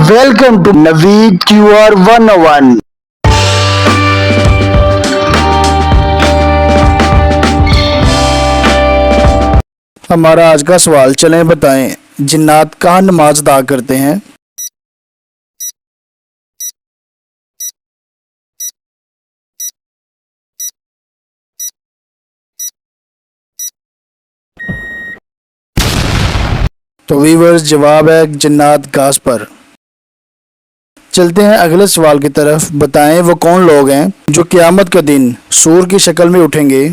Welcome to Naveed QR 101. हमारा आज का सवाल, चलें बताएं, जिन्नात कहाँ नमाज अदा करते हैं? तो वीवर्स, जवाब है जिन्नात घास पर। चलते हैं अगले सवाल की तरफ। बताएं वो कौन लोग हैं जो क़यामत के दिन सूर की शक्ल में उठेंगे?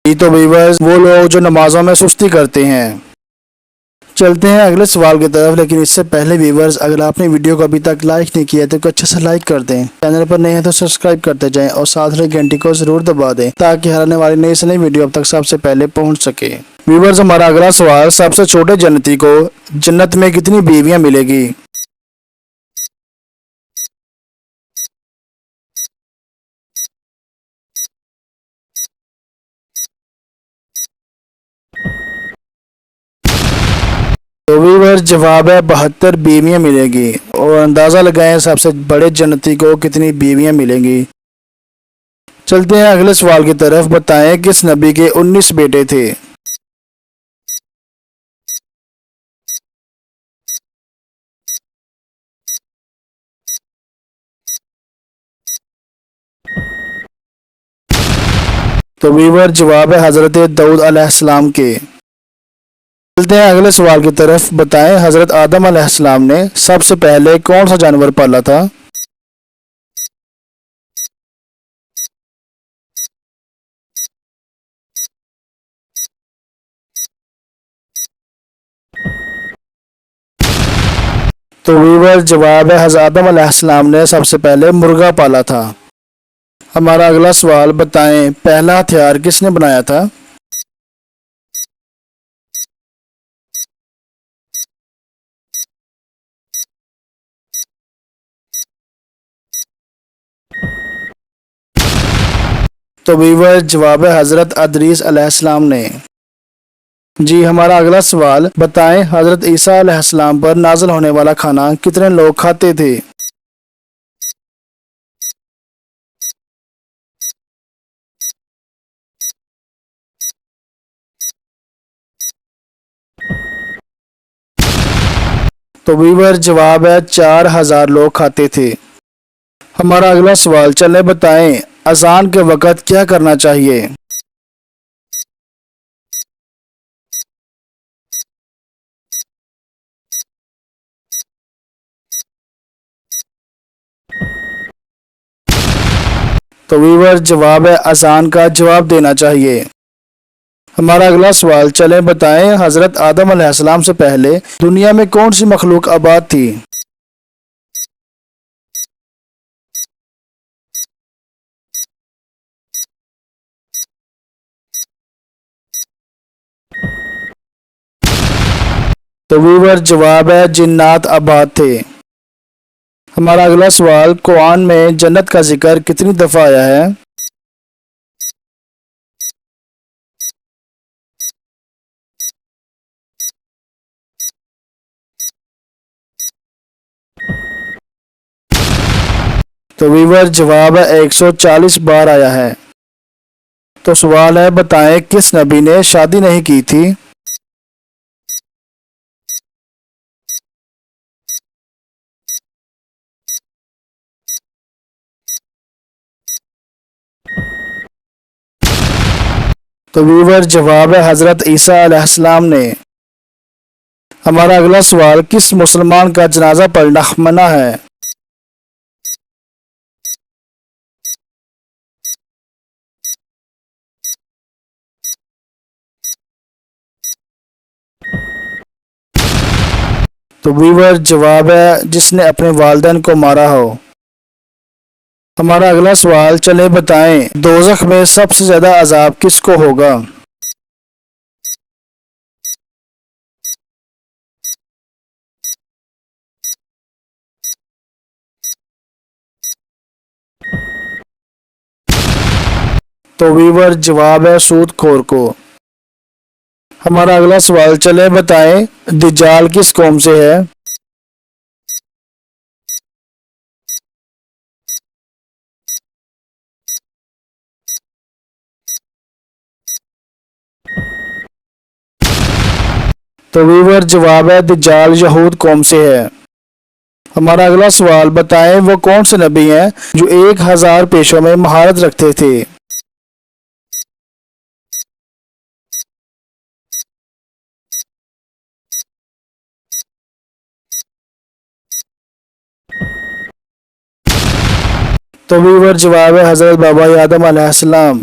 ये तो वीवर्स वो लोग जो नमाजों में सुस्ती करते हैं। चलते हैं अगले सवाल की तरफ, लेकिन इससे पहले व्यूवर्स, अगर आपने वीडियो को अभी तक लाइक नहीं किया तो अच्छे से लाइक कर दें, चैनल पर नए हैं तो सब्सक्राइब करते जाएं और साथ में घंटी को जरूर दबा दें ताकि हर आने वाली नई से नई वीडियो अब तक सबसे पहले पहुंच सके। व्यूवर्स, हमारा अगला सवाल, सबसे छोटे जन्नती को जन्नत में कितनी बीवियां मिलेगी? तो व्यूवर्स, जवाब है 72 बीवियां मिलेगी। और अंदाजा लगाएं सबसे बड़े जन्नती को कितनी बीवियां मिलेंगी। चलते हैं अगले सवाल की तरफ। बताएं किस नबी के 19 बेटे थे? तो व्यूवर, जवाब है हजरत दाऊद अलैहिस्सलाम के। चलते हैं अगले सवाल की तरफ। बताएं हजरत आदम अलैहिस्सलाम ने सबसे पहले कौन सा जानवर पाला था? तो व्यूवर, जवाब है हजरत आदम अलैहिस्सलाम ने सबसे पहले मुर्गा पाला था। हमारा अगला सवाल, बताएं पहला हथियार किसने बनाया था? तो व्यूवर, जवाब है हजरत अदरीस अलैहिस्सलाम ने। जी, हमारा अगला सवाल, बताएं हजरत ईसा अलैहिस्सलाम पर नाज़िल होने वाला खाना कितने लोग खाते थे? तो व्यूवर, जवाब है 4000 लोग खाते थे। हमारा अगला सवाल, चले बताएं अजान के वक़्त क्या करना चाहिए? तो व्यूवर, जवाब है अजान का जवाब देना चाहिए। हमारा अगला सवाल, चले बताएं हजरत आदम अलैहिस्सलाम से पहले दुनिया में कौन सी मखलूक आबाद थी? तो व्यूवर, जवाब है जिन्नात आबाद थे। हमारा अगला सवाल, कुरान में जन्नत का जिक्र कितनी दफ़ा आया है? तो व्यूवर, जवाब है 140 बार आया है। तो सवाल है, बताएं किस नबी ने शादी नहीं की थी? तो व्यूवर, जवाब है हजरत ईसा अलैहिस्सलाम ने। हमारा अगला सवाल, किस मुसलमान का जनाजा पढ़ना मना है? तो व्यूवर, जवाब है जिसने अपने वालिदैन को मारा हो। हमारा अगला सवाल, चले बताएं दोज़ख में सबसे ज़्यादा अजाब किसको होगा? तो वीवर जवाब है सूदखोर को। हमारा अगला सवाल, चले बताएं दज्जाल किस कौम से है। तो वीवर जवाब है दज्जाल यहूद कौम से है। हमारा अगला सवाल, बताएं वो कौन से नबी हैं जो 1000 पेशों में महारत रखते थे। तो वीवर जवाब है हजरत बाबा आदम अलैहिस्सलाम।